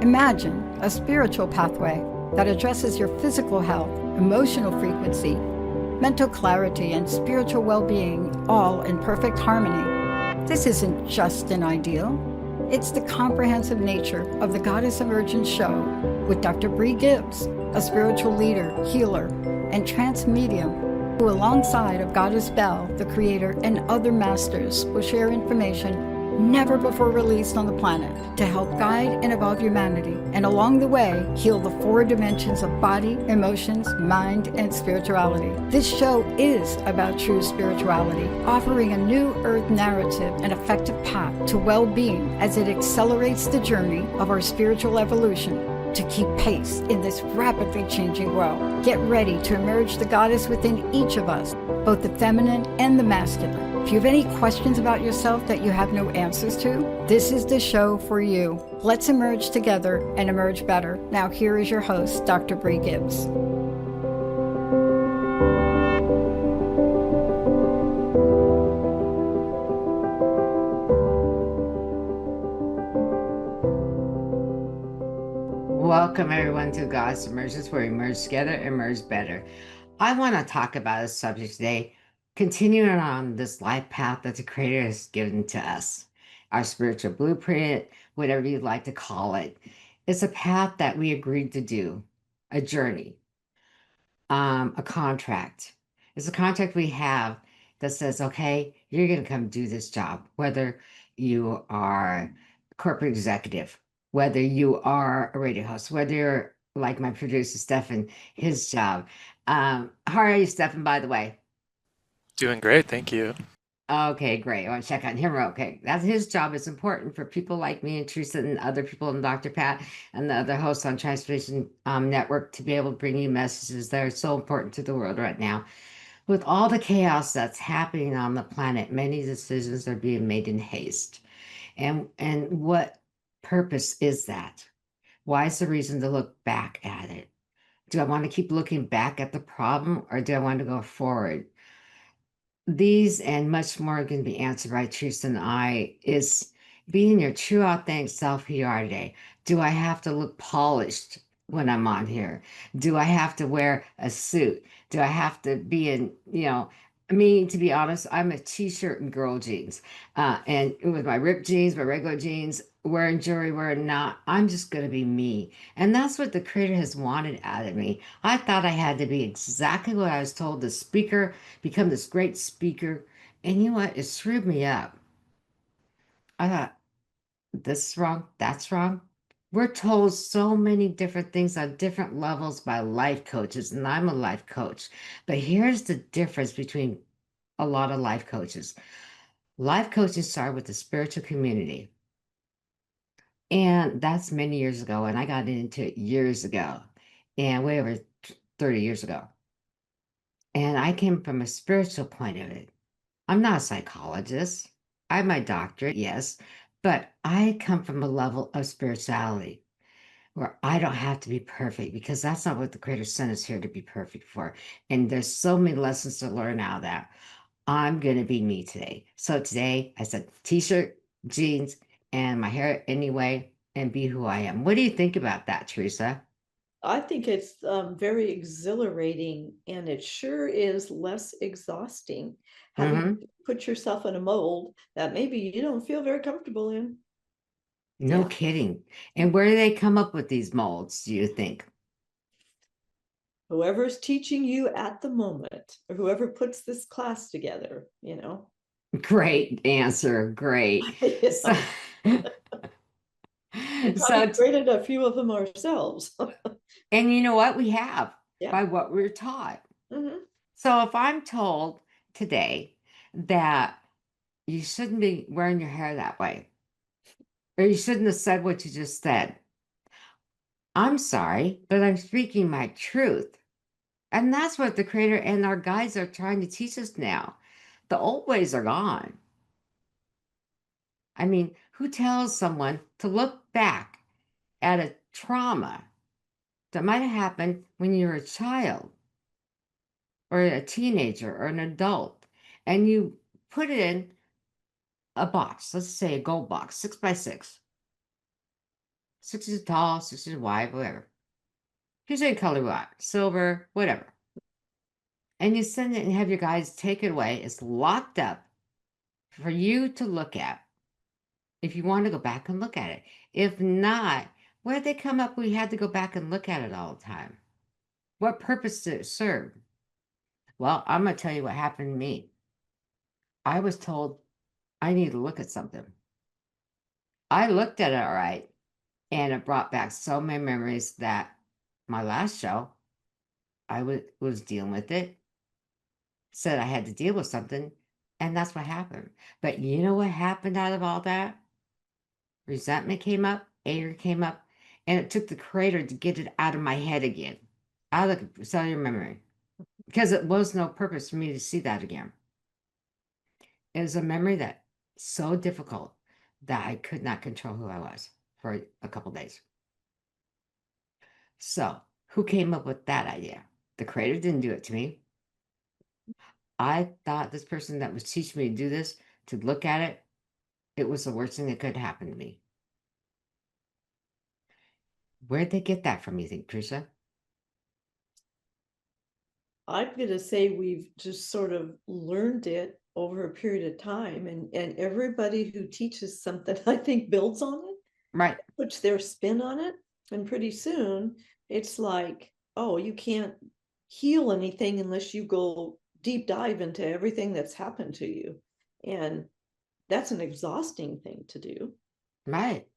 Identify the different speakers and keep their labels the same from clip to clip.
Speaker 1: Imagine a spiritual pathway that addresses your physical health, emotional frequency, mental clarity, and spiritual well-being, all in perfect harmony. This isn't just an ideal. It's the comprehensive nature of the Goddess Emergence show with Dr. Brie Gibbs, a spiritual leader, healer, and trance medium, who alongside of Goddess Bell, the creator, and other masters will share information never before released on the planet to help guide and evolve humanity, and along the way, heal the 4 dimensions of body, emotions, mind, and spirituality. This show is about true spirituality, offering a new earth narrative and effective path to well-being as it accelerates the journey of our spiritual evolution to keep pace in this rapidly changing world. Get ready to emerge the goddess within each of us, both the feminine and the masculine. If you have any questions about yourself that you have no answers to, this is the show for you. Let's emerge together and emerge better. Now here is your host, Dr. Brie Gibbs.
Speaker 2: Welcome everyone to Goddess Emergence, where we emerge together, emerge better. I want to talk about a subject today, continuing on this life path that the Creator has given to us, our spiritual blueprint, whatever you'd like to call it. It's a path that we agreed to do, a journey, a contract. It's a contract we have that says, okay, you're going to come do this job, whether you are a corporate executive, whether you are a radio host, whether you're like my producer, Stefan, his job. How are you, Stefan, by the way?
Speaker 3: Doing great, thank you.
Speaker 2: Okay, great. I want to check on him. Okay, that's his job. It's important for people like me and Teresa and other people and Dr. Pat and the other hosts on Transformation Network to be able to bring you messages that are so important to the world right now. With all the chaos that's happening on the planet, many decisions are being made in haste. And what purpose is that? Why is the reason to look back at it? Do I want to keep looking back at the problem, or do I want to go forward? These and much more can be answered by Teresa and I. Is being your true authentic self who you are today. Do I have to look polished when I'm on here? Do I have to wear a suit? Do I have to be in, I mean, to be honest, I'm a t-shirt and girl jeans. And with my ripped jeans, my regular jeans, wearing jewelry, wearing not, I'm just going to be me. And that's what the Creator has wanted out of me. I thought I had to be exactly what I was told, the speaker, become this great speaker. And you know what? It screwed me up. I thought, this is wrong, that's wrong. We're told so many different things on different levels by life coaches, and I'm a life coach. But here's the difference between a lot of life coaches. Life coaching started with the spiritual community. And that's many years ago. And I got into it years ago, and way over 30 years ago. And I came from a spiritual point of it. I'm not a psychologist. I have my doctorate, yes, but I come from a level of spirituality where I don't have to be perfect, because that's not what the Creator sent us here to be perfect for. And there's so many lessons to learn out of that. I'm going to be me today. So today I said t-shirt, jeans, and my hair anyway, and be who I am. What do you think about that, Teresa?
Speaker 4: I think it's very exhilarating, and it sure is less exhausting having to put yourself in a mold that maybe you don't feel very comfortable in.
Speaker 2: No
Speaker 4: Yeah.
Speaker 2: kidding. And where do they come up with these molds, do you think?
Speaker 4: Whoever's teaching you at the moment, or whoever puts this class together,
Speaker 2: Great answer. Great. So,
Speaker 4: We probably created a few of them ourselves.
Speaker 2: and you know what? We have,
Speaker 4: Yeah.
Speaker 2: by what we're taught.
Speaker 4: Mhm.
Speaker 2: So if I'm told today that you shouldn't be wearing your hair that way, or you shouldn't have said what you just said, I'm sorry, but I'm speaking my truth. And that's what the Creator and our guides are trying to teach us now. The old ways are gone. I mean, who tells someone to look back at a trauma that might have happened when you were a child or a teenager or an adult, and you put it in a box, let's say a gold box, 6 by 6, 6 inches tall, 6 inches wide, whatever. Here's any color you want, silver, whatever. And you send it and have your guys take it away. It's locked up for you to look at if you want to go back and look at it. If not, where'd they come up? We had to go back and look at it all the time. What purpose did it serve? Well, I'm going to tell you what happened to me. I was told I need to look at something. I looked at it all right, and it brought back so many memories that my last show, I was dealing with it, said I had to deal with something, and that's what happened. But you know what happened out of all that? Resentment came up, anger came up, and it took the creator to get it out of my head again, out of the cellular memory, because it was no purpose for me to see that again. It was a memory that so difficult that I could not control who I was for a couple days. So, who came up with that idea? The creator didn't do it to me. I thought this person that was teaching me to do this, to look at it, it was the worst thing that could happen to me. Where'd they get that from, you think, Theresa?
Speaker 4: I'm going to say we've just sort of learned it over a period of time, and everybody who teaches something, I think, builds on it,
Speaker 2: Right.
Speaker 4: puts their spin on it, and pretty soon it's like, oh, you can't heal anything unless you go deep dive into everything that's happened to you, and that's an exhausting thing to do.
Speaker 2: Right.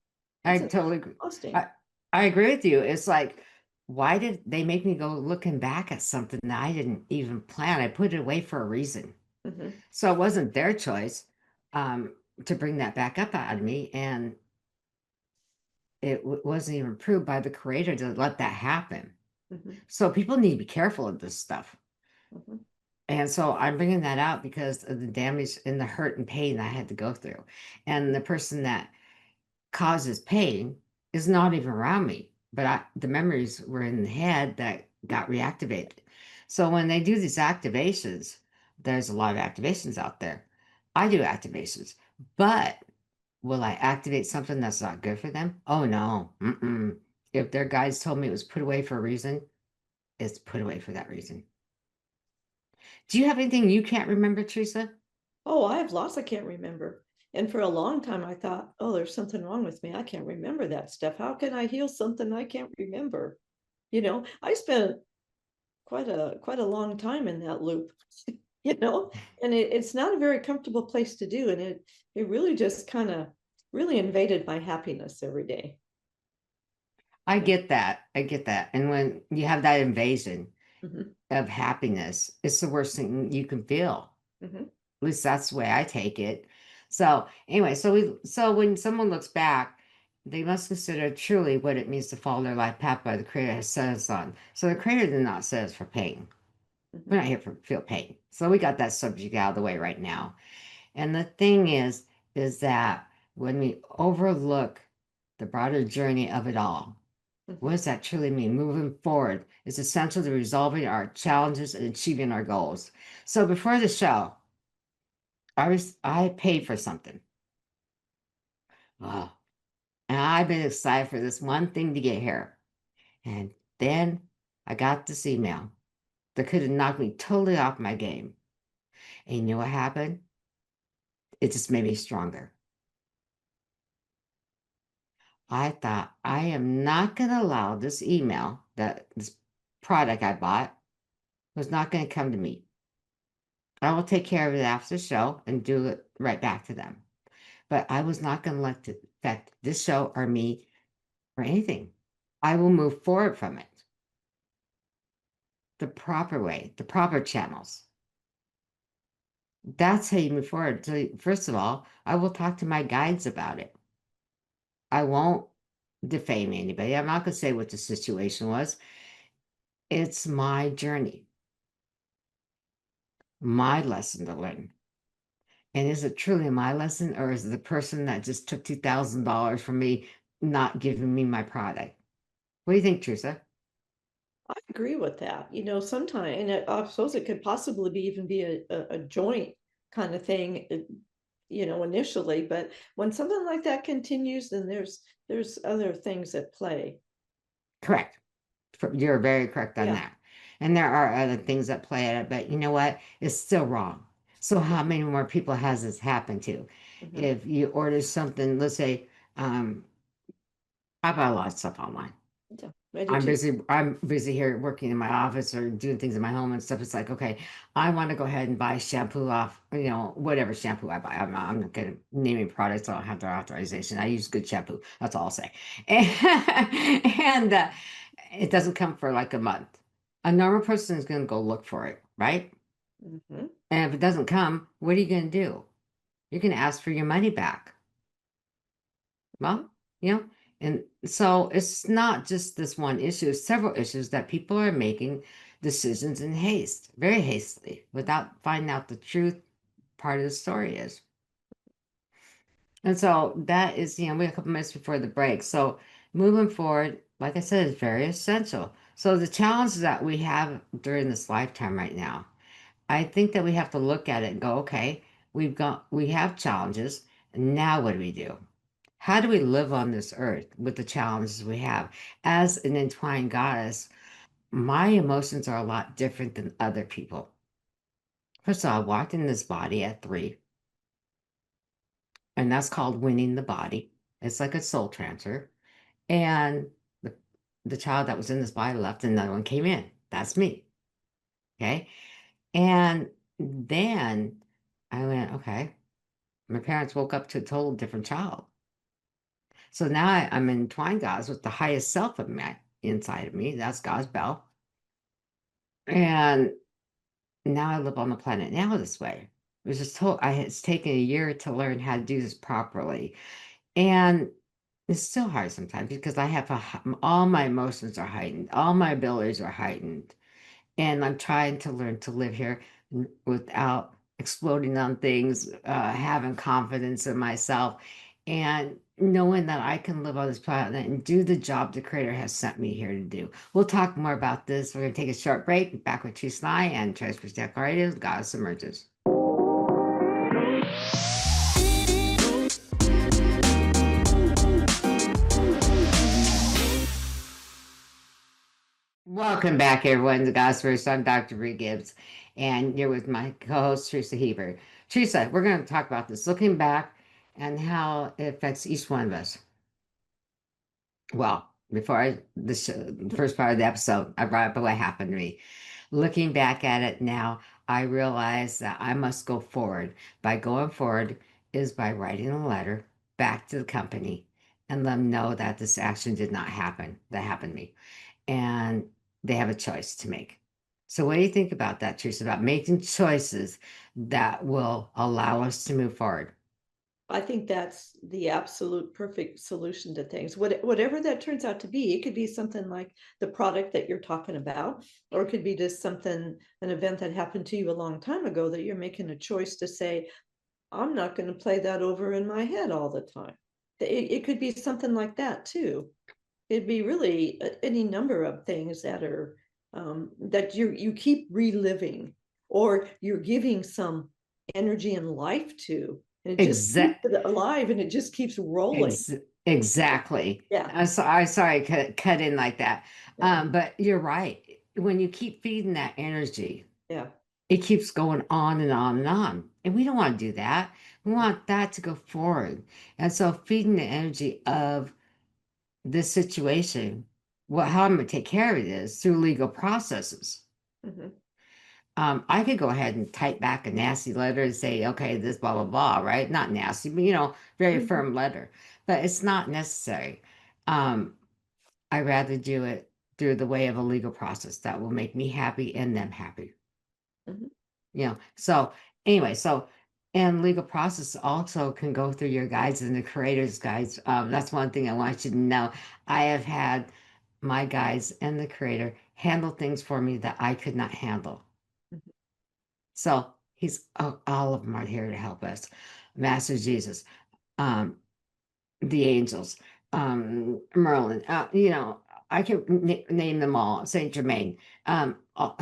Speaker 4: It's
Speaker 2: I totally agree.
Speaker 4: exhausting.
Speaker 2: I agree with you. It's like, why did they make me go looking back at something that I didn't even plan? I put it away for a reason.
Speaker 4: Mhm.
Speaker 2: So it wasn't their choice to bring that back up out of me. And it wasn't even approved by the creator to let that happen.
Speaker 4: Mhm.
Speaker 2: So people need to be careful of this stuff.
Speaker 4: Mhm.
Speaker 2: And so I'm bringing that out because of the damage and the hurt and pain I had to go through. And the person that causes pain is not even around me, but the memories were in the head that got reactivated. So when they do these activations, there's a lot of activations out there. I do activations, but will I activate something that's not good for them? Oh no. Mm-mm. If their guides told me it was put away for a reason, it's put away for that reason. Do you have anything you can't remember, Teresa?
Speaker 4: Oh, I have lots I can't remember. And for a long time, I thought, oh, there's something wrong with me. I can't remember that stuff. How can I heal something I can't remember? I spent quite a long time in that loop, and it's not a very comfortable place to do. And it really just kind of really invaded my happiness every day.
Speaker 2: I get that. I get that. And when you have that invasion
Speaker 4: Mhm.
Speaker 2: of happiness, it's the worst thing you can feel.
Speaker 4: Mhm.
Speaker 2: At least that's the way I take it. So anyway, so when someone looks back, they must consider truly what it means to follow their life path by the Creator has set us on. So the Creator did not set us for pain. We're
Speaker 4: Mhm.
Speaker 2: not here for feel pain. So we got that subject out of the way right now. And the thing is that when we overlook the broader journey of it all, what
Speaker 4: Mhm.
Speaker 2: does that truly mean? Moving forward is essential to resolving our challenges and achieving our goals. So before the show, I paid for something. Wow. And I've been excited for this one thing to get here. And then I got this email that could have knocked me totally off my game. And you know what happened? It just made me stronger. I thought, I am not going to allow this email, that this product I bought was not going to come to me. I will take care of it after the show and do it right back to them. But I was not going to let it affect this show or me or anything. I will move forward from it the proper way, the proper channels. That's how you move forward. So, first of all, I will talk to my guides about it. I won't defame anybody. I'm not going to say what the situation was. It's my journey, my lesson to learn. And is it truly my lesson, or is it the person that just took $2,000 from me not giving me my product? What do you think, Teresa?
Speaker 4: I agree with that. Sometimes, and I suppose it could possibly be even be a joint kind of thing. initially, but when something like that continues, then there's other things at play.
Speaker 2: Correct. You're very correct on
Speaker 4: Yeah.
Speaker 2: that. And there are other things that play at it, but you know what? It's still wrong. So how many more people has this happened to?
Speaker 4: Mhm.
Speaker 2: If you order something, let's say, I buy a lot of stuff online.
Speaker 4: Yeah, I do too.
Speaker 2: I'm busy here working in my office or doing things in my home and stuff. It's like, okay, I want to go ahead and buy shampoo off, whatever shampoo I buy. I'm not going to name any products. I don't have their authorization. I use good shampoo. That's all I'll say. And it doesn't come for like a month. A normal person is going to go look for it, right?
Speaker 4: Hmm.
Speaker 2: And if it doesn't come, what are you going to do? You're going to ask for your money back.
Speaker 4: Hmm.
Speaker 2: Well, and so it's not just this one issue, it's several issues that people are making decisions in haste, very hastily, without finding out the truth part of the story is. And so that is, we have a couple minutes before the break. So moving forward, like I said, is very essential. So the challenges that we have during this lifetime right now, I think that we have to look at it and go, okay, we have challenges. Now what do we do? How do we live on this earth with the challenges we have? As an entwined goddess, my emotions are a lot different than other people. First of all, I walked in this body at 3, and that's called winning the body. It's like a soul transfer. And the, the child that was in this body left, and another one came in. That's me. Okay. And then I went, okay, my parents woke up to a total different child. So now I'm entwined God's with the highest self of me inside of me. That's God's bell. And now I live on the planet now this way. It was just it's taken a year to learn how to do this properly. And it's still hard sometimes because all my emotions are heightened, all my abilities are heightened. And I'm trying to learn to live here without exploding on things, having confidence in myself, and knowing that I can live on this planet and do the job the Creator has sent me here to do. We'll talk more about this. We're going to take a short break. Back with Teresa and I and Transfer Decorators, Goddess Emergence. Welcome back, everyone, to God's First. I'm Dr. Brie Gibbs, and you're with my co-host, Theresa Hebert. Teresa, we're going to talk about this, looking back and how it affects each one of us. Well, the first part of the episode, I brought up what happened to me. Looking back at it now, I realize that I must go forward. By going forward is by writing a letter back to the company and let them know that this action did not happen, that happened to me, and they have a choice to make. So, what do you think about that, Teresa, about making choices that will allow us to move forward?
Speaker 4: I think that's the absolute perfect solution to things. Whatever that turns out to be, it could be something like the product that you're talking about, or it could be just an event that happened to you a long time ago that you're making a choice to say, I'm not going to play that over in my head all the time. It could be something like that too. It'd be really any number of things that are that you keep reliving, or you're giving some energy and life to, and it just keeps
Speaker 2: Exactly.
Speaker 4: it alive, and it just keeps rolling.
Speaker 2: Exactly.
Speaker 4: Yeah,
Speaker 2: I'm sorry, cut in like that.
Speaker 4: yeah,
Speaker 2: But you're right. When you keep feeding that energy,
Speaker 4: yeah.
Speaker 2: it keeps going on and on and on. And we don't want to do that. We want that to go forward. And so feeding the energy of this situation, how I'm going to take care of it is through legal processes.
Speaker 4: Mhm.
Speaker 2: I could go ahead and type back a nasty letter and say, okay, this blah, blah, blah, right? Not nasty, but, very
Speaker 4: Mhm.
Speaker 2: firm letter. But it's not necessary. Um, I rather do it through the way of a legal process that will make me happy and them happy.
Speaker 4: Mhm.
Speaker 2: So anyway, and legal process also can go through your guides and the creator's guides. That's one thing I want you to know. I have had my guides and the creator handle things for me that I could not handle.
Speaker 4: Mhm.
Speaker 2: So all of them are here to help us. Master Jesus, um, the angels, Merlin, I can name them all, Saint Germain.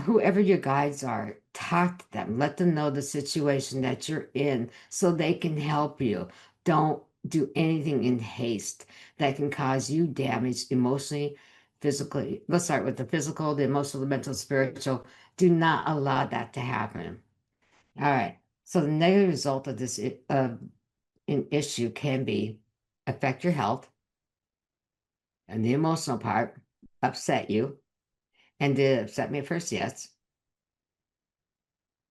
Speaker 2: Whoever your guides are, talk to them. Let them know the situation that you're in so they can help you. Don't do anything in haste that can cause you damage emotionally, physically. Let's start with the physical, the emotional, the mental, spiritual. Do not allow that to happen. All right. So the negative result of this an issue can be affect your health, and the emotional part upset you. And did it upset me at first? Yes.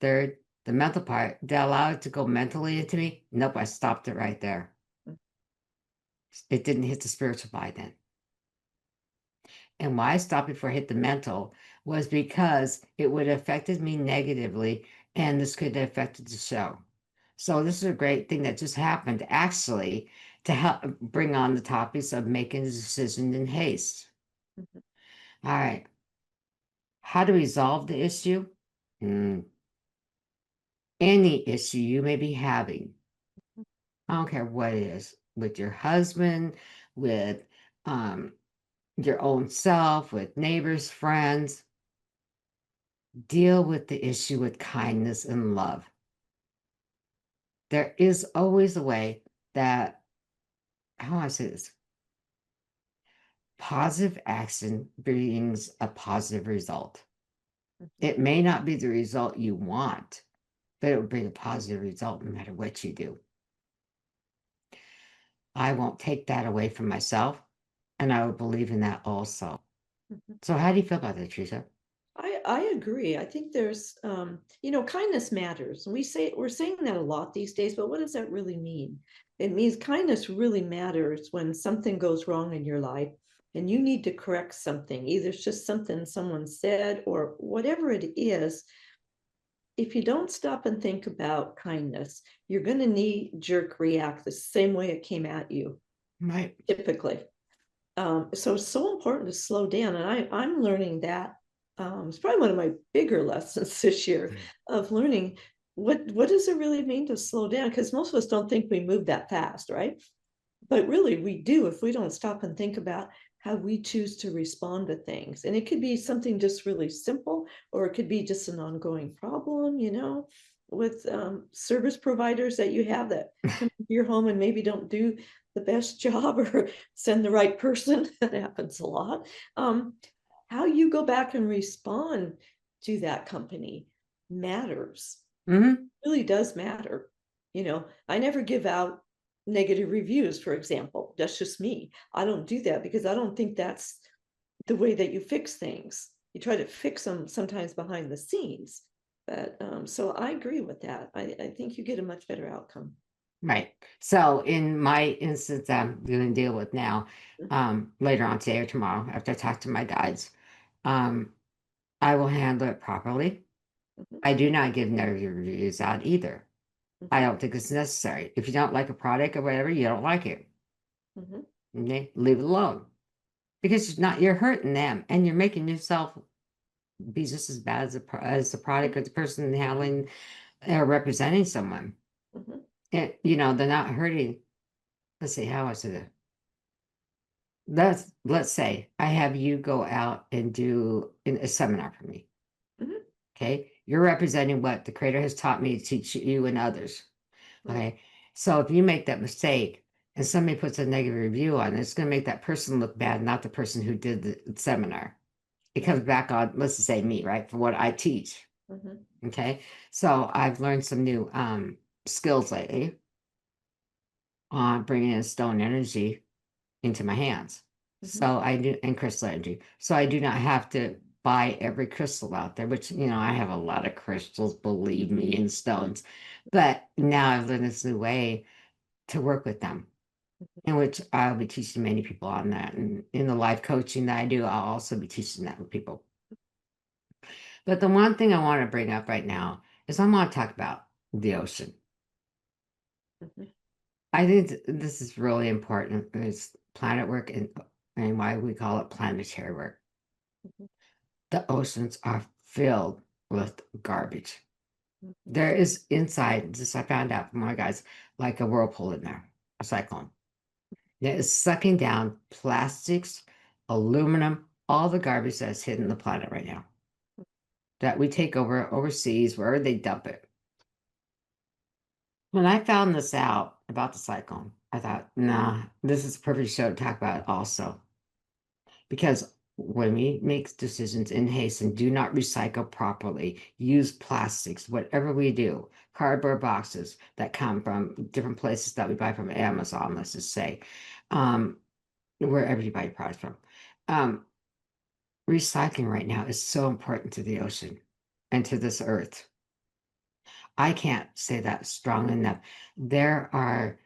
Speaker 2: Third, the mental part, did I allow it to go mentally into me? Nope, I stopped it right there. It didn't hit the spiritual by then. And why I stopped before it hit the mental was because it would have affected me negatively, and this could have affected the show. So this is a great thing that just happened, actually, to help bring on the topics of making a decision in haste.
Speaker 4: Mhm.
Speaker 2: All right. How to resolve the issue? Any issue you may be having. I don't care what it is, with your husband, with your own self, with neighbors, friends. Deal with the issue with kindness and love. There is always a way that, how do I say this? Positive action brings a positive result. It may not be the result you want, but it will bring a positive result no matter what you do. I won't take that away from myself, and I would believe in that also.
Speaker 4: Mhm.
Speaker 2: So how do you feel about that, Teresa?
Speaker 4: I agree. I think there's kindness matters. And we're saying that a lot these days, but what does that really mean? It means kindness really matters when something goes wrong in your life and you need to correct something. Either it's just something someone said or whatever it is. If you don't stop and think about kindness, you're going to knee jerk react the same way it came at you,
Speaker 2: Right.
Speaker 4: typically. So it's so important to slow down. And I'm learning that. It's probably one of my bigger lessons this year of learning what does it really mean to slow down? Because most of us don't think we move that fast, right? But really we do if we don't stop and think about how we choose to respond to things. And it could be something just really simple, or it could be just an ongoing problem, with service providers that you have that come to your home and maybe don't do the best job or send the right person. That happens a lot. How you go back and respond to that company matters.
Speaker 2: Mm-hmm.
Speaker 4: It really does matter. I never give out negative reviews, for example. That's just me. I don't do that because I don't think that's the way that you fix things. You try to fix them sometimes behind the scenes. But so I agree with that. I think you get a much better outcome.
Speaker 2: Right. So in my instance, I'm going to deal with now, later on today or tomorrow, after I talk to my guides, um, I will handle it properly.
Speaker 4: Mhm,
Speaker 2: I do not give negative reviews out either. I
Speaker 4: mhm,
Speaker 2: don't think it's necessary. If you don't like a product or whatever, you don't like it.
Speaker 4: mhm,
Speaker 2: Okay? Leave it alone. Because you're hurting them and you're making yourself be just as bad as the product or the person handling or representing someone.
Speaker 4: mhm,
Speaker 2: They're not hurting. Let's see, how I said it. Let's say I have you go out and do a seminar for me.
Speaker 4: mhm.
Speaker 2: Okay. You're representing what the creator has taught me to teach you and others.
Speaker 4: Right.
Speaker 2: Okay. So if you make that mistake and somebody puts a negative review on it, it's going to make that person look bad, not the person who did the seminar. It comes back on, let's just say me, right? For what I teach.
Speaker 4: Mhm,
Speaker 2: Okay. So I've learned some new skills lately on bringing in stone energy into my hands.
Speaker 4: mhm,
Speaker 2: So I do, and crystal energy. So I do not have to buy every crystal out there, which, I have a lot of crystals, believe me, and stones. But now I've learned this new way to work with them, in which I'll be teaching many people on that. And in the life coaching that I do, I'll also be teaching that with people. But the one thing I want to bring up right now is I want to talk about the ocean.
Speaker 4: mhm,
Speaker 2: I think this is really important. It's planet work and why we call it planetary work.
Speaker 4: mhm,
Speaker 2: The oceans are filled with garbage.
Speaker 4: mhm,
Speaker 2: There is inside, this I found out from my guys, like a whirlpool in there, a cyclone. That is sucking down plastics, aluminum, all the garbage that's hitting the planet right now that we take over overseas, wherever they dump it. When I found this out about the cyclone, I thought, nah, this is a perfect show to talk about it also. Because when we make decisions in haste and do not recycle properly, use plastics, whatever we do, cardboard boxes that come from different places that we buy from Amazon, let's just say, wherever you buy your products from. Recycling right now is so important to the ocean and to this earth. I can't say that strong enough. There are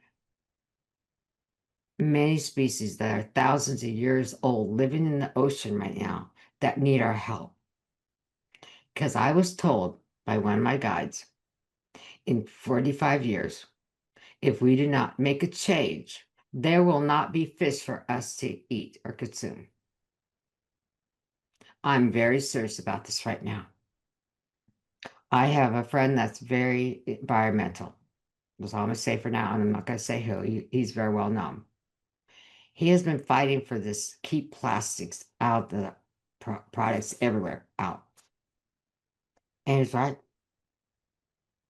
Speaker 2: many species that are thousands of years old living in the ocean right now that need our help. Because I was told by one of my guides in 45 years, if we do not make a change, there will not be fish for us to eat or consume. I'm very serious about this right now. I have a friend that's very environmental. That's all I'm going to say for now, and I'm not going to say who. He's very well known. He has been fighting for this, keep plastics out the products everywhere out. And he's right.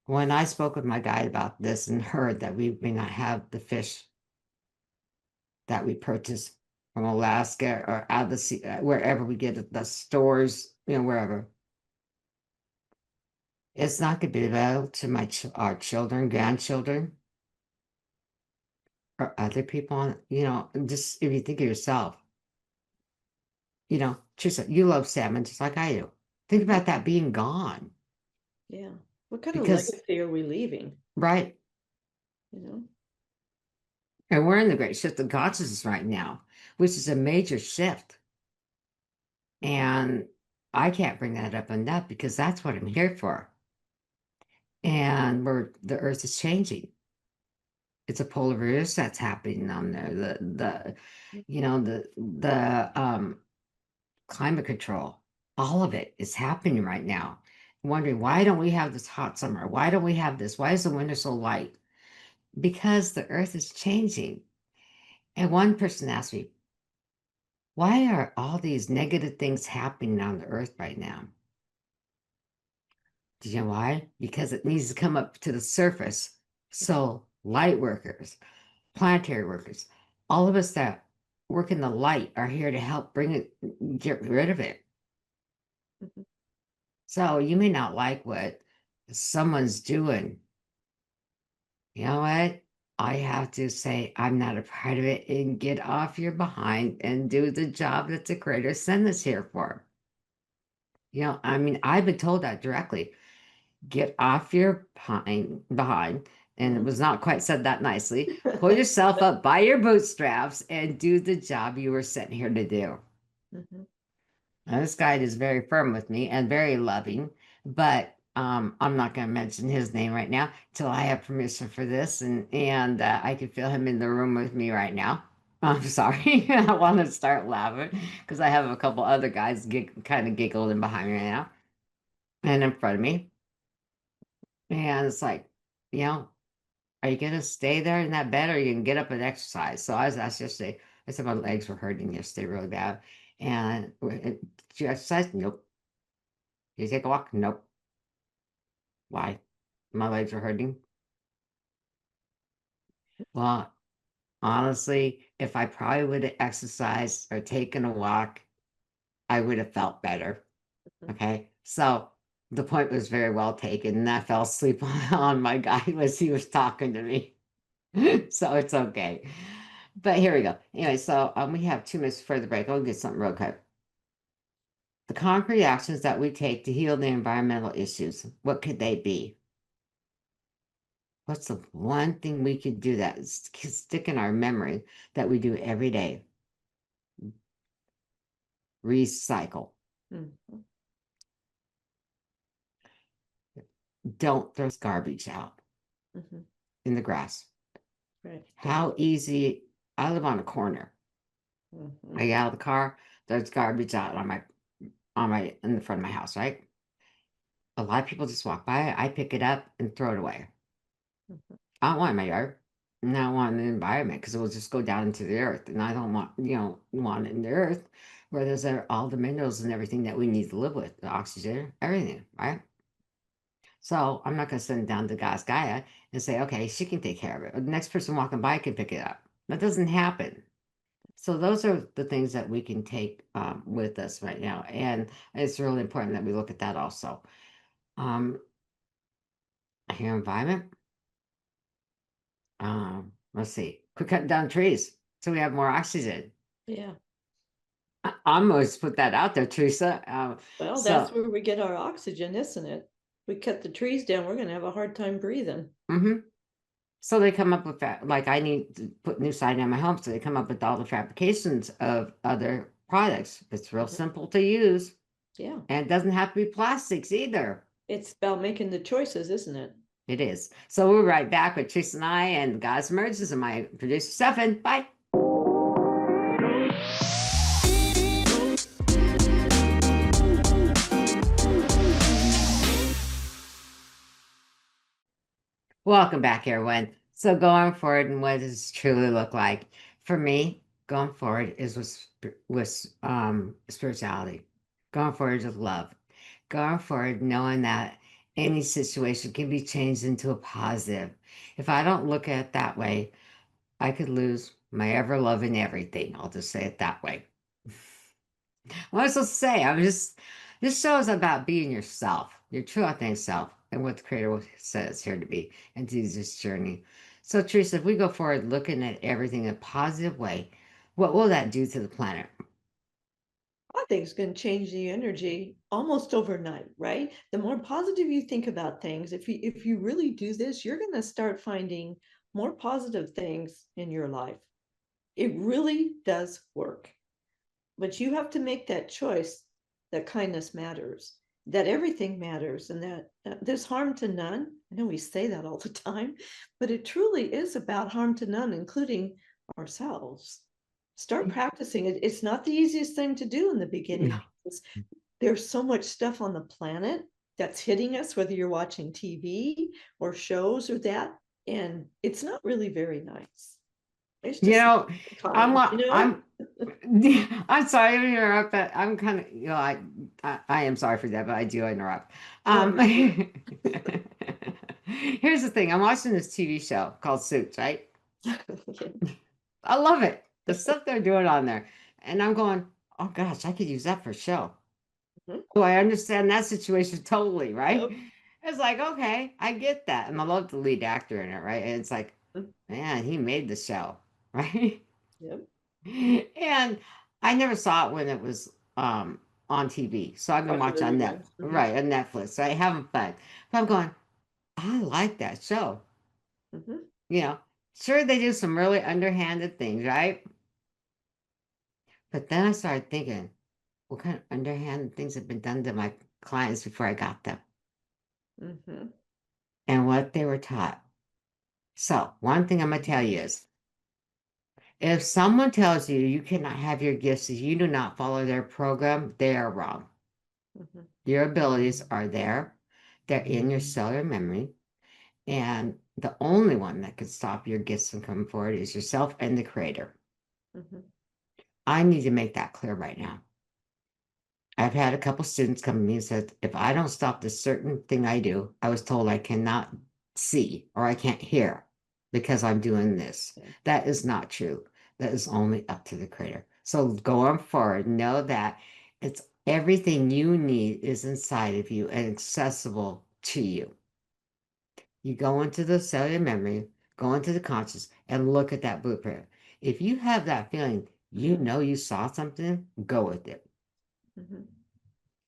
Speaker 2: When I spoke with my guide about this and heard that we may not have the fish that we purchase from Alaska or out of the sea, wherever we get it, the stores, wherever. It's not going to be available to our children, grandchildren, or other people. Just if you think of yourself, Teresa, you love salmon just like I do. Think about that being gone.
Speaker 4: Yeah. What kind of
Speaker 2: Because,
Speaker 4: legacy are we leaving?
Speaker 2: right.
Speaker 4: You know?
Speaker 2: And we're in the great shift of consciousness right now, which is a major shift. And I can't bring that up enough because that's what I'm here for. And the earth is changing. It's a polar reverse that's happening on there. The climate control, all of it is happening right now. Wondering, why don't we have this hot summer? Why don't we have this? Why is the winter so light? Because the earth is changing. And one person asked me, why are all these negative things happening on the earth right now? Do you know why? Because it needs to come up to the surface. So light workers, planetary workers, all of us that work in the light are here to help get rid of it.
Speaker 4: Mhm.
Speaker 2: So you may not like what someone's doing. You know what? I have to say I'm not a part of it and get off your behind and do the job that the creator sent us here for. I've been told that directly. Get off your behind, and it was not quite said that nicely. Pull yourself up by your bootstraps and do the job you were sent here to do.
Speaker 4: Mhm.
Speaker 2: Now, this guide is very firm with me and very loving, but I'm not going to mention his name right now till I have permission for this, and I can feel him in the room with me right now. I'm sorry, I want to start laughing because I have a couple other guys kind of giggling behind me right now and in front of me. And it's like, are you going to stay there in that bed or are you going to get up and exercise? So I was asked yesterday, I said my legs were hurting yesterday really bad. And did you exercise? Nope. Did you take a walk? Nope. Why? My legs were hurting. Well, honestly, if I probably would have exercised or taken a walk, I would have felt better. Okay. So the point was very well taken. And I fell asleep on my guy as he was talking to me. So it's okay. But here we go. Anyway, so we have 2 minutes before the break. I'll get something real quick. The concrete actions that we take to heal the environmental issues, what could they be? What's the one thing we could do that stick in our memory that we do every day? Recycle.
Speaker 4: Mhm.
Speaker 2: Don't throw garbage out
Speaker 4: Mhm.
Speaker 2: in the grass.
Speaker 4: Right.
Speaker 2: How easy. I live on a corner.
Speaker 4: Mhm.
Speaker 2: I get out of the car, there's garbage out in the front of my house, right? A lot of people just walk by, I pick it up and throw it away.
Speaker 4: Mhm.
Speaker 2: I don't want it in my yard. not want an environment because it will just go down into the earth. And I don't want, want it in the earth where there's all the minerals and everything that we need to live with, the oxygen, everything, right? So I'm not going to send it down to God's Gaia and say, okay, she can take care of it. Or the next person walking by can pick it up. That doesn't happen. So those are the things that we can take with us right now. And it's really important that we look at that also. Your environment. Let's see. Quit cutting down trees so we have more oxygen.
Speaker 4: Yeah.
Speaker 2: I'm always put that out there, Teresa.
Speaker 4: Well, that's where we get our oxygen, isn't it? We cut the trees down, we're going to have a hard time breathing.
Speaker 2: So they come up with that, like I need to put new siding on my home, so they come up with all the fabrications of other products. It's real simple to use.
Speaker 4: Yeah.
Speaker 2: And it doesn't have to be plastics either.
Speaker 4: It's about making the choices, isn't it?
Speaker 2: It is. So we're right back with Teresa and I and God's Emergence and my producer, Stefan. Bye. Welcome back, everyone. So going forward, and what does it truly look like? For me, going forward is with spirituality. Going forward is love. Going forward, knowing that any situation can be changed into a positive. If I don't look at it that way, I could lose my ever loving everything. I'll just say it that way. What was I supposed to say? This show is about being yourself, your true authentic self, and what the Creator says here to be and to this journey. So, Teresa, if we go forward looking at everything in a positive way, what will that do to the planet?
Speaker 4: I think it's going to change the energy almost overnight, right? The more positive you think about things, if you really do this, you're going to start finding more positive things in your life. It really does work. But you have to make that choice that kindness matters, that everything matters, and that there's harm to none. I know we say that all the time, but it truly is about harm to none, including ourselves. Start practicing it. It's not the easiest thing to do in the beginning.
Speaker 2: No.
Speaker 4: Because there's so much stuff on the planet that's hitting us, whether you're watching TV or shows or that, and it's not really very nice. It's just
Speaker 2: I'm I'm sorry to interrupt, but I'm kind of, I am sorry for that, but I do interrupt. Here's the thing. I'm watching this TV show called Suits, right? I love it. The stuff they're doing on there. And I'm going, oh gosh, I could use that for a show. So I understand that situation totally, right?
Speaker 4: Yep.
Speaker 2: It's like, okay, I get that. And I love the lead actor in it, right? And it's like, man, he made the show, right?
Speaker 4: Yep.
Speaker 2: And I never saw it when it was on TV. So I've been watching on right, on Netflix. So I haven't fun. But I'm going, I like that show. Sure they do some really underhanded things, right? But then I started thinking, what kind of underhanded things have been done to my clients before I got them? And what they were taught. So one thing I'm going to tell you is, if someone tells you you cannot have your gifts if you do not follow their program, they are wrong. Your abilities are there. They're in your cellular memory. And the only one that can stop your gifts from coming forward is yourself and the Creator. I need to make that clear right now. I've had a couple students come to me and said, if I don't stop this certain thing I do, I was told I cannot see or I can't hear because I'm doing this. That is not true. That is only up to the Creator. So going forward, know that it's everything you need is inside of you and accessible to you. You go into the cellular memory, go into the conscious, and look at that blueprint. If you have that feeling, you know you saw something, go with it.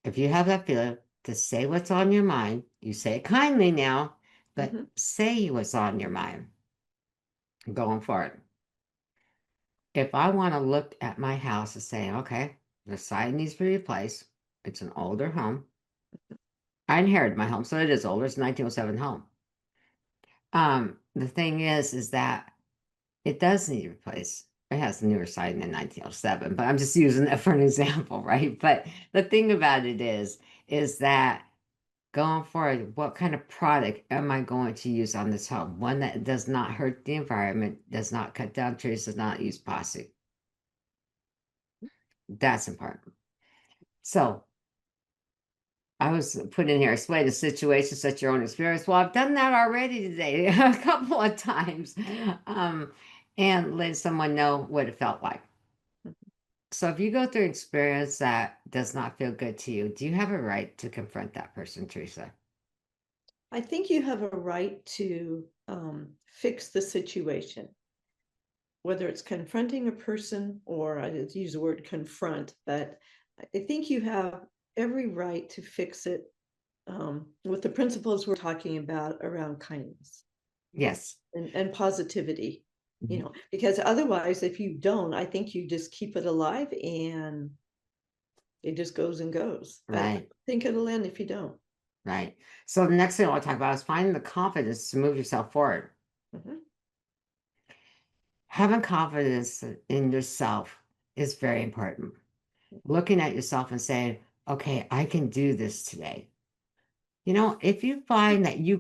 Speaker 2: If you have that feeling, to say what's on your mind, you say it kindly now, but say what's on your mind going forward. If I want to look at my house and say, okay, the siding needs to be replaced, it's an older home. I inherited my home, so it is older. It's a 1907 home. The thing is that it does need replaced. It has a newer siding than 1907, but I'm just using that for an example, right? But the thing about it is that going forward, what kind of product am I going to use on this home? One that does not hurt the environment, does not cut down trees, does not use plastic. That's important. So I was put in here, explain the situation, such your own experience. Well, I've done that already today a couple of times, and letting someone know what it felt like. So if you go through an experience that does not feel good to you, do you have a right to confront that person, Theresa?
Speaker 4: I think you have a right to fix the situation, whether it's confronting a person, or I use the word confront, but I think you have every right to fix it with the principles we're talking about around kindness
Speaker 2: Yes.
Speaker 4: and positivity,
Speaker 2: Mhm.
Speaker 4: because otherwise, if you don't, I think you just keep it alive and it just goes and goes. I
Speaker 2: Right.
Speaker 4: think it'll end if you don't.
Speaker 2: Right. So the next thing I want to talk about is finding the confidence to move yourself forward.
Speaker 4: Mhm.
Speaker 2: Having confidence in yourself is very important. Looking at yourself and saying, okay, I can do this today. If you find that you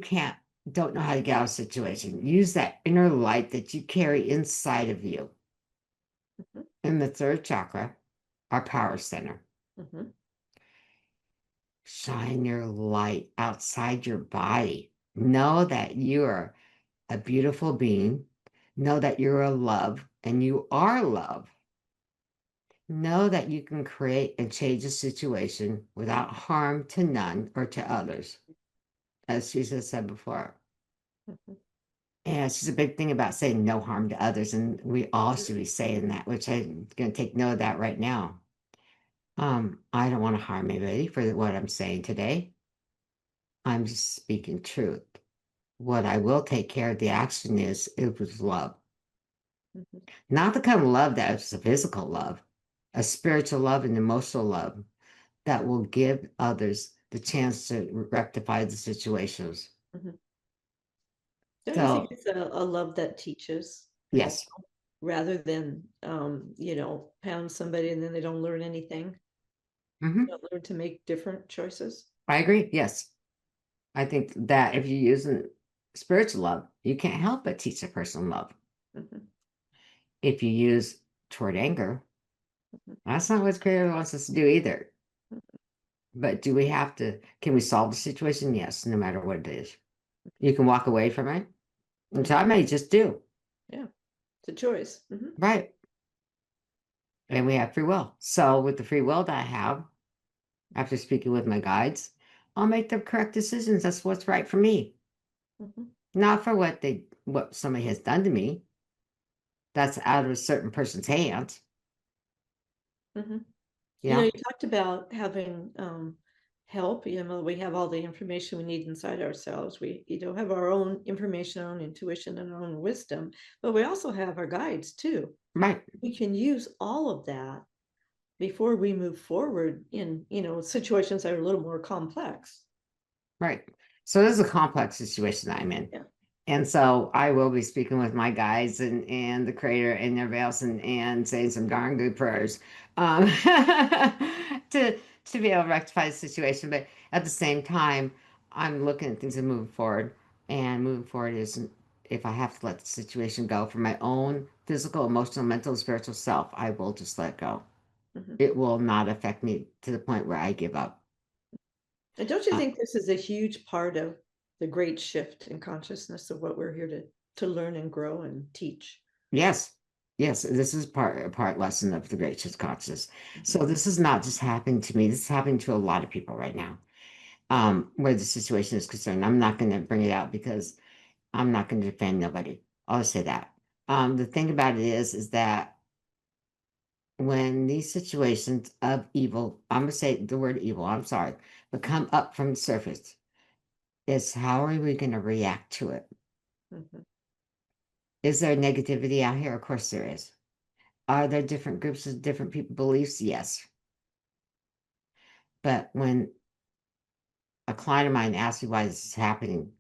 Speaker 2: don't know how to get out of a situation, use that inner light that you carry inside of you
Speaker 4: Mhm.
Speaker 2: in the third chakra, our power center.
Speaker 4: Mhm.
Speaker 2: Shine your light outside your body. Know that you are a beautiful being. Know that you're a love and you are love. Know that you can create and change a situation without harm to none or to others, as Jesus said before.
Speaker 4: Mhm.
Speaker 2: And she's a big thing about saying no harm to others, and we all should be saying that, which I'm going to take note of that right now. I don't want to harm anybody for what I'm saying today. I'm just speaking truth. What I will take care of the action is it was love.
Speaker 4: Mhm.
Speaker 2: Not the kind of love that is a physical love, a spiritual love and emotional love that will give others the chance to rectify the situations.
Speaker 4: Mhm. Don't you think
Speaker 2: So,
Speaker 4: it's a love that teaches also,
Speaker 2: yes.
Speaker 4: rather than pound somebody and then they don't learn anything,
Speaker 2: Hmm.
Speaker 4: don't learn to make different choices?
Speaker 2: I agree. Yes. I think that if you use spiritual love, you can't help but teach a person love.
Speaker 4: Mhm.
Speaker 2: If you use toward anger,
Speaker 4: Mhm.
Speaker 2: that's not what Creator wants us to do either. But can we solve the situation? Yes, no matter what it is. You can walk away from it, which I may just do.
Speaker 4: Yeah, it's a choice. Mhm.
Speaker 2: Right. And we have free will. So with the free will that I have, after speaking with my guides, I'll make the correct decisions. That's what's right for me.
Speaker 4: Mhm.
Speaker 2: Not for what somebody has done to me. That's out of a certain person's hands.
Speaker 4: Mhm.
Speaker 2: You know?
Speaker 4: You talked about having help. We have all the information we need inside ourselves. We, have our own information, our own intuition, and our own wisdom, but we also have our guides too.
Speaker 2: Right.
Speaker 4: We can use all of that before we move forward in, situations that are a little more complex.
Speaker 2: Right. So this is a complex situation that I'm in.
Speaker 4: Yeah.
Speaker 2: And so I will be speaking with my guides and the creator and everybody else and saying some darn good prayers to be able to rectify the situation. But at the same time, I'm looking at things and moving forward. And moving forward is if I have to let the situation go for my own physical, emotional, mental, spiritual self, I will just let go.
Speaker 4: Mhm.
Speaker 2: It will not affect me to the point where I give up.
Speaker 4: And don't you
Speaker 2: Uh,
Speaker 4: think this is a huge part of the great shift in consciousness of what we're here to learn and grow and teach?
Speaker 2: Yes. Yes, this is a part lesson of the Great Shift Consciousness.
Speaker 4: Mhm.
Speaker 2: So this is not just happening to me. This is happening to a lot of people right now. Where the situation is concerned. I'm not going to bring it out because I'm not going to defend nobody. I'll just say that. The thing about it is that when these situations of evil, I'm going to say the word evil, I'm sorry, but come up from the surface, is how are we going to react to it?
Speaker 4: Mhm.
Speaker 2: Is there negativity out here? Of course there is. Are there different groups of different people beliefs? Yes. But when a client of mine asks me why this is happening,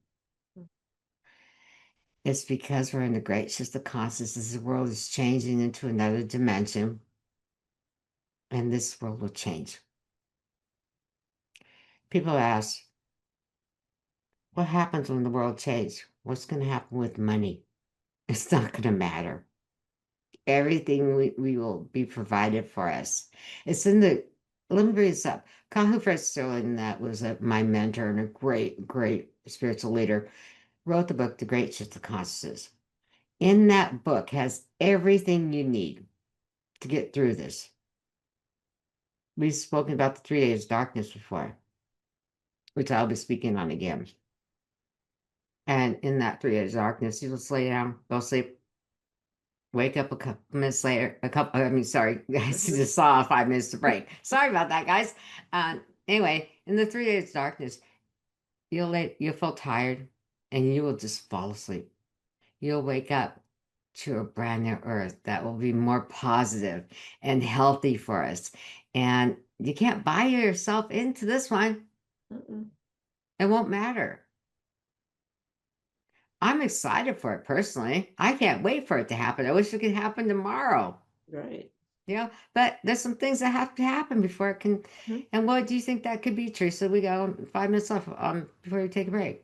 Speaker 2: it's because we're in the great shift of consciousness. The world is changing into another dimension, and this world will change. People ask, what happens when the world changes? What's going to happen with money? It's not going to matter. Everything we will be provided for us. It's in the, let me bring this up. Kahu Fred Sterling, that was my mentor and a great, great spiritual leader, wrote the book, The Great Shift of Consciousness. In that book has everything you need to get through this. We've spoken about the 3 days of darkness before, which I'll be speaking on again. And in that 3 days of darkness, you just lay down, go sleep, wake up a couple minutes later, sorry, guys, just saw 5 minutes to break. Sorry about that, guys. Anyway, in the 3 days of darkness, you'll feel tired and you will just fall asleep. You'll wake up to a brand new earth that will be more positive and healthy for us. And you can't buy yourself into this one. It won't matter. I'm excited for it personally. I can't wait for it to happen. I wish it could happen tomorrow.
Speaker 4: Right.
Speaker 2: But there's some things that have to happen before it can. And what do you think that could be, Teresa? We go 5 minutes left before we take a break.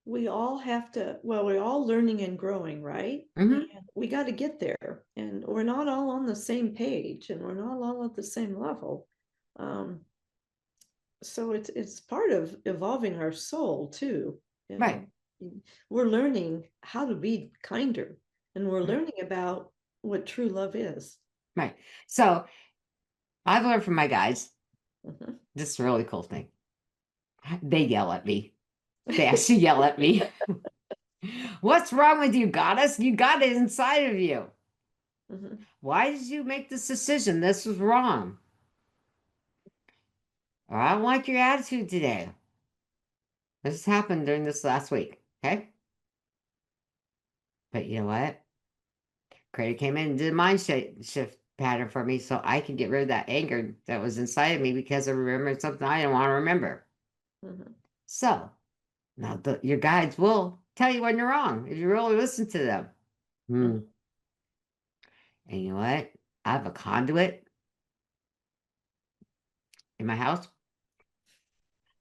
Speaker 4: We all have to, well, we're all learning and growing, right?
Speaker 2: Mhm.
Speaker 4: And we got to get there. And we're not all on the same page and we're not all at the same level. So it's part of evolving our soul too. You know?
Speaker 2: Right.
Speaker 4: We're learning how to be kinder and we're learning about what true love is.
Speaker 2: Right. So I've learned from my guides
Speaker 4: Mhm.
Speaker 2: this really cool thing. They yell at me. They actually yell at me. What's wrong with you, goddess? You got it inside of you.
Speaker 4: Mhm.
Speaker 2: Why did you make this decision? This was wrong. Or I don't like your attitude today. This happened during this last week. Okay. But you know what? Creator came in and did a mind shift pattern for me so I could get rid of that anger that was inside of me because I remembered something I didn't want to remember.
Speaker 4: Mhm.
Speaker 2: So now your guides will tell you when you're wrong if you really listen to them.
Speaker 4: Mhm.
Speaker 2: And you know what? I have a conduit in my house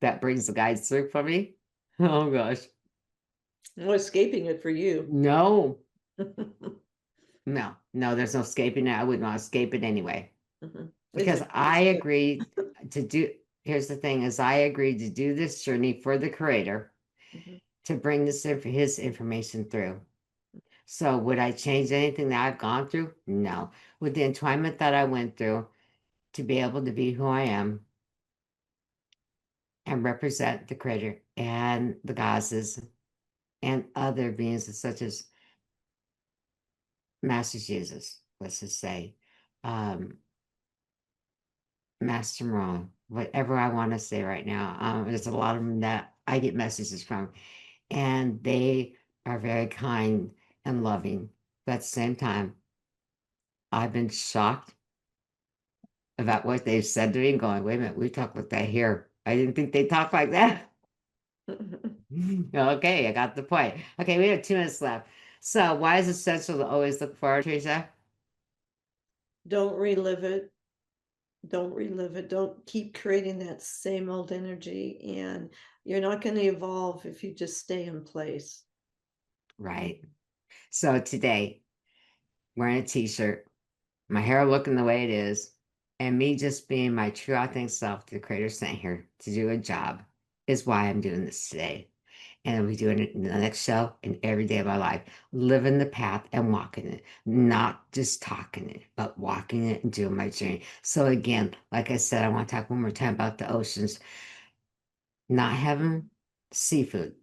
Speaker 2: that brings the guides through for me. Oh gosh.
Speaker 4: No escaping it for you.
Speaker 2: No, no, there's no escaping it. I would not escape it anyway.
Speaker 4: Mhm.
Speaker 2: Because
Speaker 4: It's
Speaker 2: I agreed to do, here's the thing, is I agreed to do this journey for the creator
Speaker 4: Mhm.
Speaker 2: to bring his information through. So would I change anything that I've gone through? No. With the entwinement that I went through to be able to be who I am and represent the creator and the goddesses and other beings such as Master Jesus, let's just say, um, Master Moron, whatever I want to say right now. There's a lot of them that I get messages from, and they are very kind and loving. But at the same time, I've been shocked about what they've said to me and going, wait a minute, we talk like that here. I didn't think they talk like that. Okay, I got the point. Okay, we have 2 minutes left. So why is it essential to always look forward, Teresa?
Speaker 4: Don't relive it. Don't relive it. Don't keep creating that same old energy. And you're not going to evolve if you just stay in place.
Speaker 2: Right. So today, wearing a t-shirt, my hair looking the way it is, and me just being my true authentic self, the creator sent here to do a job, is why I'm doing this today. And I'll be doing it in the next show and every day of my life, living the path and walking it, not just talking it, but walking it and doing my journey. So again, like I said, I want to talk one more time about the oceans. Not having seafood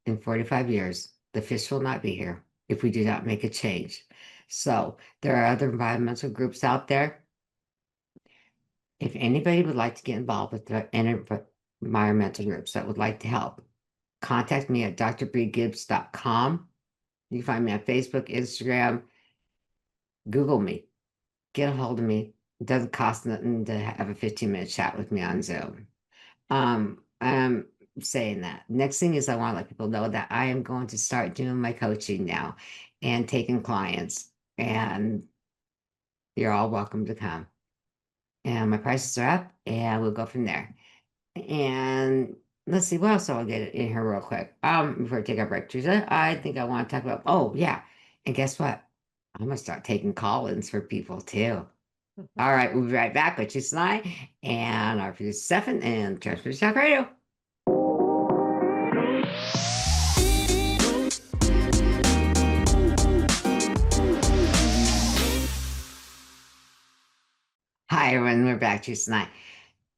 Speaker 2: in 45 years, the fish will not be here if we do not make a change. So there are other environmental groups out there. If anybody would like to get involved with the environmental groups that would like to help, contact me at drbriegibbs.com. You can find me on Facebook, Instagram, Google me, get a hold of me. It doesn't cost nothing to have a 15-minute chat with me on Zoom. I'm saying that. Next thing is I want to let people know that I am going to start doing my coaching now and taking clients, and you're all welcome to come. And my prices are up, and we'll go from there. And let's see, what else I'll get in here real quick. Before I take a break, Teresa, I think I want to talk about, oh yeah. And guess what? I'm gonna start taking call-ins for people too. All right, we'll be right back with Teresa and and our producer Stefan and Transfer Talk Radio. Hi everyone, we're back to tonight.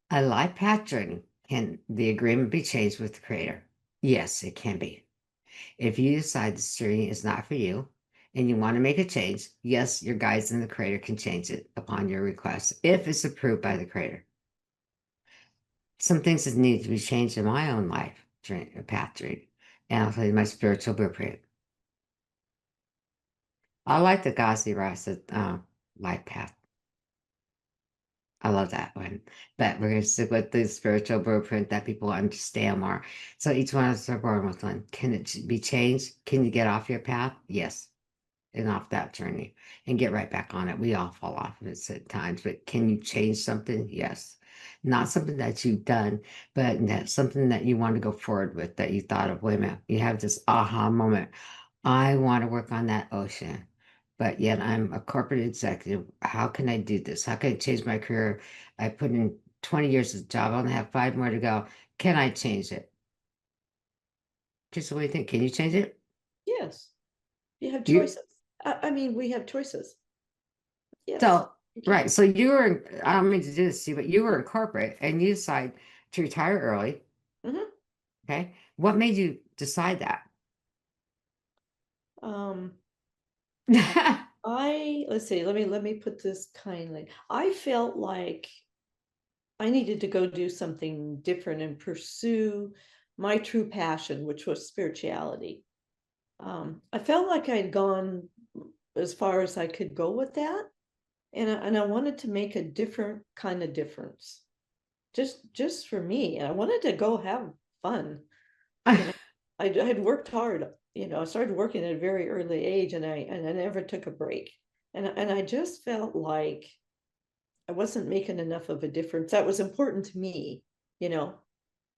Speaker 2: A life path journey. Can the agreement be changed with the creator? Yes, it can be. If you decide this journey is not for you and you want to make a change, yes, your guides and the creator can change it upon your request if it's approved by the creator. Some things that need to be changed in my own life path journey, and I'll tell you my spiritual blueprint. I like the Ghazi Rasa life path. I love that one. But we're going to stick with the spiritual blueprint that people understand more. So each one of us are born with one. Can it be changed? Can you get off your path? Yes. And off that journey and get right back on it. We all fall off of it at times, but can you change something? Yes. Not something that you've done, but that's something that you want to go forward with that you thought of. Wait a minute, you have this aha moment. I want to work on that ocean, but yet I'm a corporate executive. How can I do this? How can I change my career? I put in 20 years of job. I only have 5 more to go. Can I change it? Just what do you think? Can you change it?
Speaker 4: Yes, you have
Speaker 2: You,
Speaker 4: choices. I mean, we have choices. Yes,
Speaker 2: so,
Speaker 4: you can.
Speaker 2: right. So you were, I don't mean to do this to you, but you were in corporate and you decide to retire early.
Speaker 4: Mhm.
Speaker 2: Okay. What made you decide that?
Speaker 4: Um, let's see, let me put this kindly. I felt like I needed to go do something different and pursue my true passion, which was spirituality. I felt like I'd gone as far as I could go with that, and I wanted to make a different kind of difference, just for me. And I wanted to go have fun. You know, I had worked hard. You know, I started working at a very early age, and I never took a break. And I just felt like I wasn't making enough of a difference. That was important to me, you know,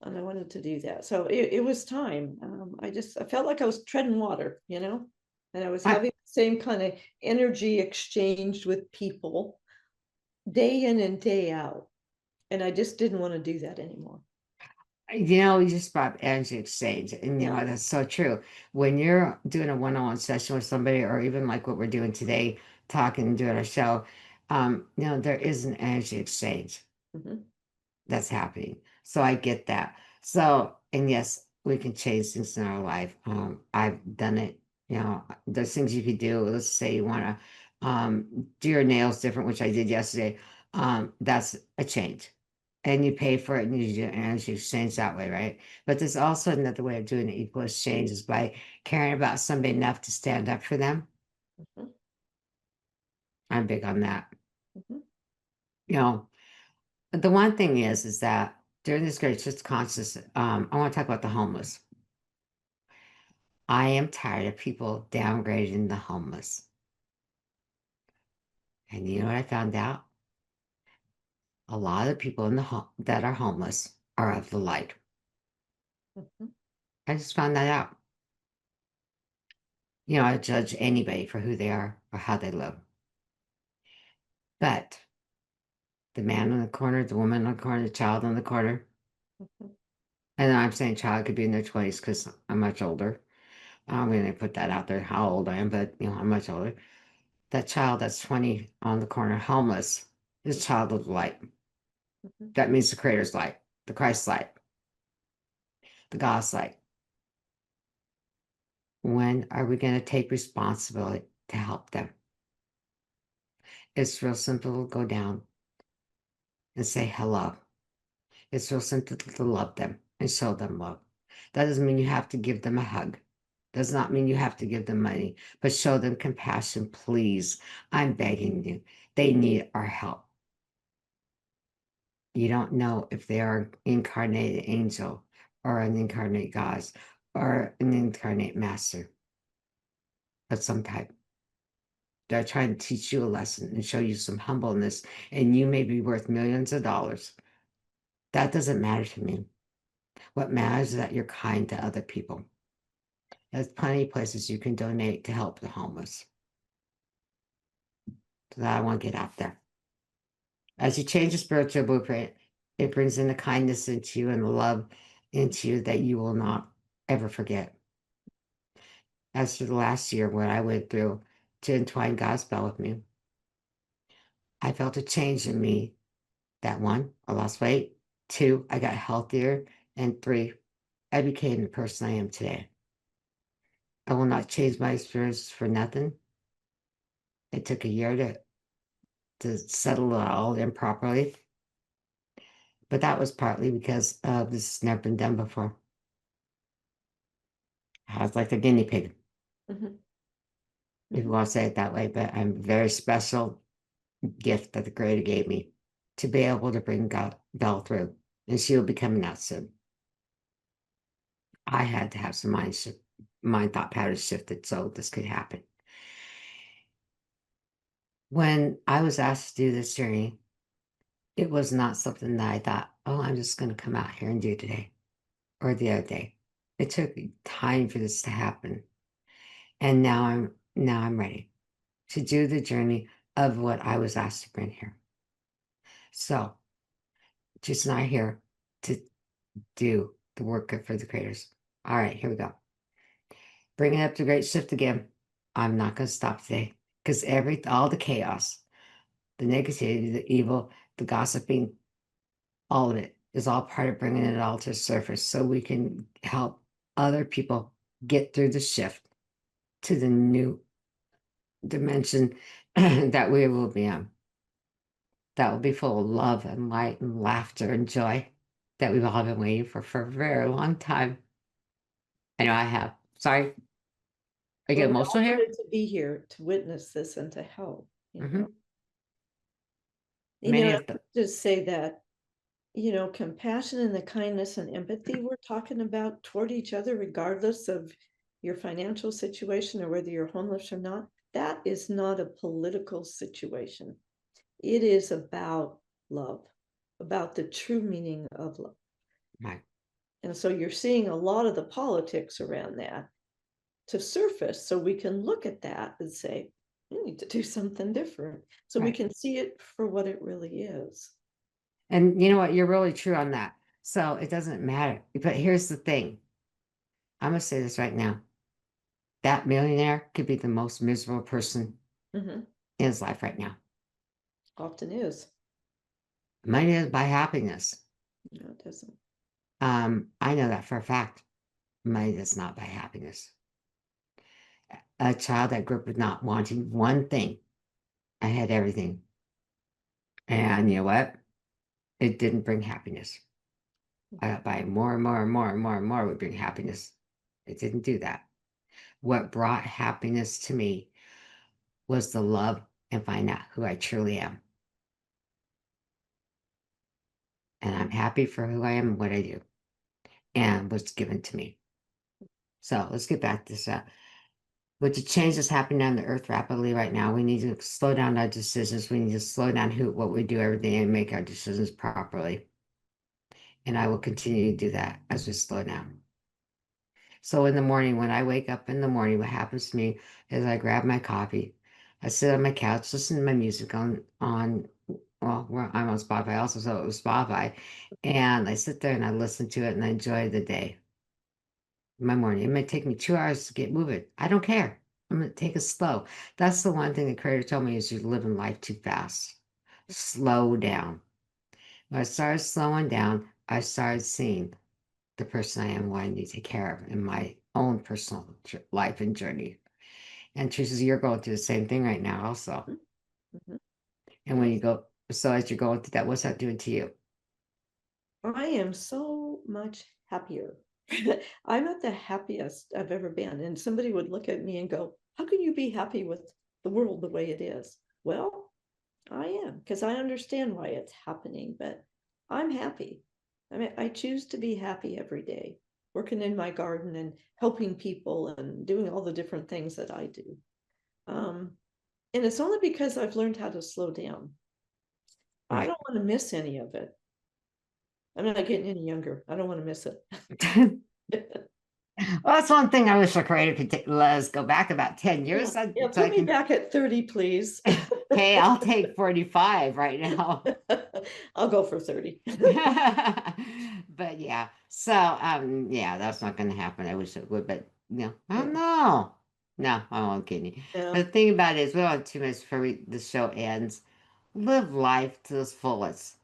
Speaker 4: and I wanted to do that. So it was time. I felt like I was treading water, you know, and I was
Speaker 2: I,
Speaker 4: having the same kind of energy exchanged with people day in and day out. And I just didn't want to do that anymore.
Speaker 2: you just brought up energy exchange, and
Speaker 4: Yeah.
Speaker 2: that's so true. When you're doing a one-on-one session with somebody, or even like what we're doing today, talking and doing our show, there is an energy exchange
Speaker 4: Mhm.
Speaker 2: that's happening. So I get that. So, and yes, we can change things in our life. I've done it. There's things you could do. Let's say you want to do your nails different, which I did yesterday. That's a change. And you pay for it and you do an energy exchange that way, right? But there's also another way of doing an equal exchange is by caring about somebody enough to stand up for them.
Speaker 4: Mhm.
Speaker 2: I'm big on that.
Speaker 4: Mhm.
Speaker 2: You know, the one thing is that during this gracious conscious, I want to talk about the homeless. I am tired of people downgrading the homeless. And you know what I found out? A lot of the people in that are homeless are of the light.
Speaker 4: Mhm.
Speaker 2: I just found that out. I judge anybody for who they are or how they live. But the man in the corner, the woman in the corner, the child in the corner,
Speaker 4: Mhm.
Speaker 2: and I'm saying child could be in their 20s because I'm much older. I'm going to put that out there, how old I am, but I'm much older. That child that's 20 on the corner, homeless, is a child of the light.
Speaker 4: Mhm.
Speaker 2: That means the Creator's light, the Christ light, the God's light. When are we going to take responsibility to help them? It's real simple to go down and say hello. It's real simple to love them and show them love. That doesn't mean you have to give them a hug. Does not mean you have to give them money, but show them compassion, please. I'm begging you. They need our help. You don't know if they are an incarnated angel or an incarnate God or an incarnate master of some type. They're trying to teach you a lesson and show you some humbleness, and you may be worth millions of dollars. That doesn't matter to me. What matters is that you're kind to other people. There's plenty of places you can donate to help the homeless. So that I want to get out there. As you change the spiritual blueprint, it brings in the kindness into you and the love into you that you will not ever forget. As for the last year, what I went through to entwine God's spell with me, I felt a change in me. That one, I lost weight. Two, I got healthier. And three, I became the person I am today. I will not change my experience for nothing. It took a year to settle it all in properly. But that was partly because this has never been done before. I was like a guinea pig,
Speaker 4: Mhm.
Speaker 2: if you want to say it that way. But I'm a very special gift that the Creator gave me to be able to bring Belle through. And she'll be coming out soon. I had to have some mind thought patterns shifted so this could happen. When I was asked to do this journey, it was not something that I thought, oh, I'm just going to come out here and do today or the other day. It took time for this to happen. And now I'm ready to do the journey of what I was asked to bring here. So just not here to do the work for the creators. All right, here we go. Bringing up the great shift again. I'm not going to stop today because all the chaos, the negativity, the evil, the gossiping, all of it is all part of bringing it all to the surface so we can help other people get through the shift to the new dimension that we will be on. That will be full of love and light and laughter and joy that we've all been waiting for a very long time. I know I have. Sorry. I get
Speaker 4: Well, we all
Speaker 2: emotional here.
Speaker 4: wanted to be here to witness this and to help,
Speaker 2: Mhm.
Speaker 4: You
Speaker 2: Many
Speaker 4: know,
Speaker 2: of them.
Speaker 4: just say that, compassion and the kindness and empathy we're talking about toward each other, regardless of your financial situation or whether you're homeless or not, that is not a political situation. It is about love, about the true meaning of love.
Speaker 2: Right.
Speaker 4: And so you're seeing a lot of the politics around that to surface so we can look at that and say, we need to do something different. So we
Speaker 2: Right.
Speaker 4: can see it for what it really is.
Speaker 2: And you know what? You're really true on that. So it doesn't matter. But here's the thing. I'm going to say this right now. That millionaire could be the most miserable person
Speaker 4: Mhm.
Speaker 2: in his life right now.
Speaker 4: Often is.
Speaker 2: Money doesn't buy happiness.
Speaker 4: No, it doesn't.
Speaker 2: I know that for a fact. Money does not buy happiness. A child that grew up with not wanting one thing. I had everything. And you know what? It didn't bring happiness. I got buying more and more and more and more and more would bring happiness. It didn't do that. What brought happiness to me was the love and find out who I truly am. And I'm happy for who I am and what I do and what's given to me. So let's get back to this. With the change that's happening on the earth rapidly right now, we need to slow down our decisions. We need to slow down what we do every day and make our decisions properly. And I will continue to do that as we slow down. So in the morning, when I wake up in the morning, what happens to me is I grab my coffee, I sit on my couch, listen to my music I'm on Spotify also, so it was Spotify, and I sit there and I listen to it and I enjoy the day. My morning. It may take me 2 hours to get moving. I don't care. I'm going to take it slow. That's the one thing the creator told me is you're living life too fast. Slow down. When I started slowing down, I started seeing the person I am, what I need to take care of in my own personal life and journey. And Teresa, you're going through the same thing right now also.
Speaker 4: Mhm.
Speaker 2: And when
Speaker 4: Yes.
Speaker 2: you go, so as you're going through that, what's that doing to you?
Speaker 4: I am so much happier. I'm at the happiest I've ever been. And somebody would look at me and go, how can you be happy with the world the way it is? Well, I am, because I understand why it's happening, but I'm happy. I mean, I choose to be happy every day, working in my garden and helping people and doing all the different things that I do. And it's only because I've learned how to slow down. I
Speaker 2: Right.
Speaker 4: don't want to miss any of it. I'm not getting any younger. I don't want to miss it.
Speaker 2: Well, that's one thing I wish our creator could let us go back about 10 years.
Speaker 4: Yeah, put me back at 30, please.
Speaker 2: Hey, I'll take 45 right now.
Speaker 4: I'll go for 30.
Speaker 2: But yeah, so yeah, that's not going to happen. I wish it would, but I don't know. No, I won't kid you.
Speaker 4: Yeah.
Speaker 2: But the thing about it is, we don't have 2 minutes before the show ends. Live life to its fullest.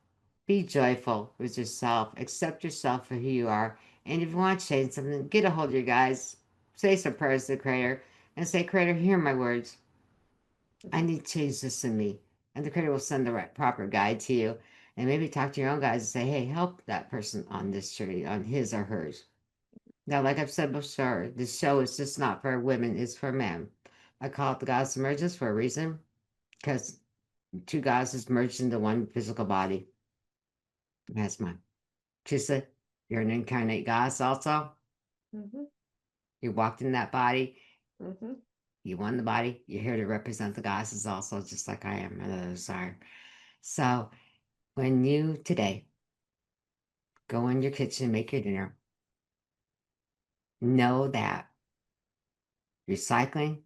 Speaker 2: Be joyful with yourself. Accept yourself for who you are. And if you want to change something, get a hold of your guys. Say some prayers to the Creator and say, Creator, hear my words. I need to change this in me. And the Creator will send the proper guide to you. And maybe talk to your own guys and say, hey, help that person on this journey, on his or hers. Now, like I've said before, this show is just not for women, it's for men. I call it the Goddess Emergence for a reason, because 2 goddesses merged into one physical body. That's mine. Teresa, you're an incarnate goddess also.
Speaker 4: Mm-hmm.
Speaker 2: You walked in that body.
Speaker 4: Mm-hmm.
Speaker 2: You won the body. You're here to represent the goddesses also, just like I am, and others are. So when you today go in your kitchen and make your dinner, know that recycling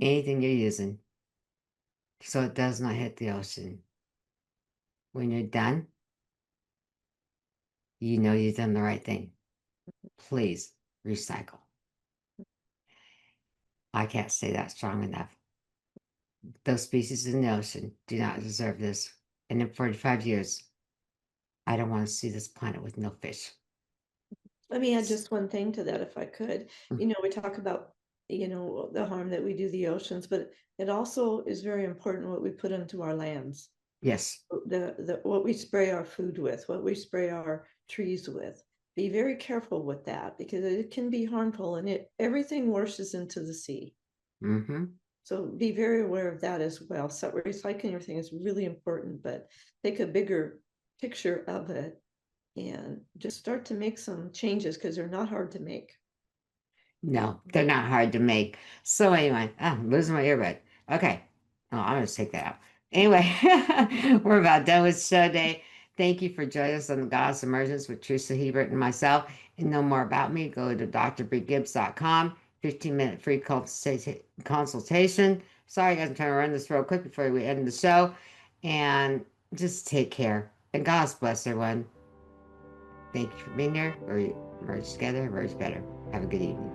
Speaker 2: anything you're using so it does not hit the ocean. When you're done, you know you've done the right thing. Please recycle. I can't say that strong enough. Those species in the ocean do not deserve this. And in 45 years, I don't want to see this planet with no fish.
Speaker 4: Let me add just one thing to that, if I could. We talk about, the harm that we do the oceans, but it also is very important what we put into our lands.
Speaker 2: Yes.
Speaker 4: What we spray our food with, what we spray our trees with. Be very careful with that because it can be harmful and everything washes into the sea.
Speaker 2: Mm-hmm.
Speaker 4: So be very aware of that as well. So recycling everything is really important, but take a bigger picture of it and just start to make some changes because they're not hard to make.
Speaker 2: No, they're not hard to make. So anyway, I'm losing my earbud. Okay. Oh, I'm going to take that out. Anyway, we're about done with show day. Thank you for joining us on the Goddess Emergence with Theresa Hebert and myself. And know more about me, go to drbriegibbs.com. 15-minute free consultation. Sorry, guys, I'm trying to run this real quick before we end the show. And just take care. And God bless everyone. Thank you for being here. We merge together, merge better. Have a good evening.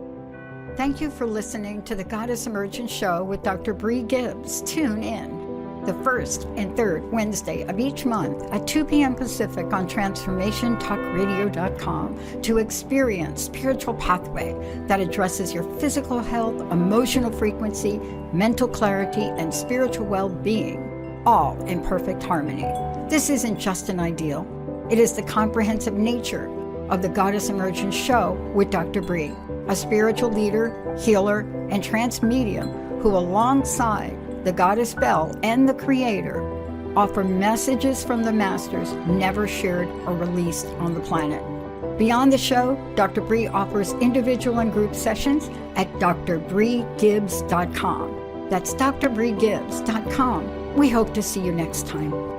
Speaker 1: Thank you for listening to the Goddess Emergence Show with Dr. Brie Gibbs. Tune in the first and third Wednesday of each month at 2 p.m. Pacific on TransformationTalkRadio.com to experience spiritual pathway that addresses your physical health, emotional frequency, mental clarity, and spiritual well-being, all in perfect harmony. This isn't just an ideal. It is the comprehensive nature of the Goddess Emergence Show with Dr. Brie, a spiritual leader, healer, and trance medium who, alongside the Goddess Bell and the Creator, offer messages from the masters never shared or released on the planet. Beyond the show, Dr. Brie offers individual and group sessions at drbriegibbs.com. That's drbriegibbs.com. We hope to see you next time.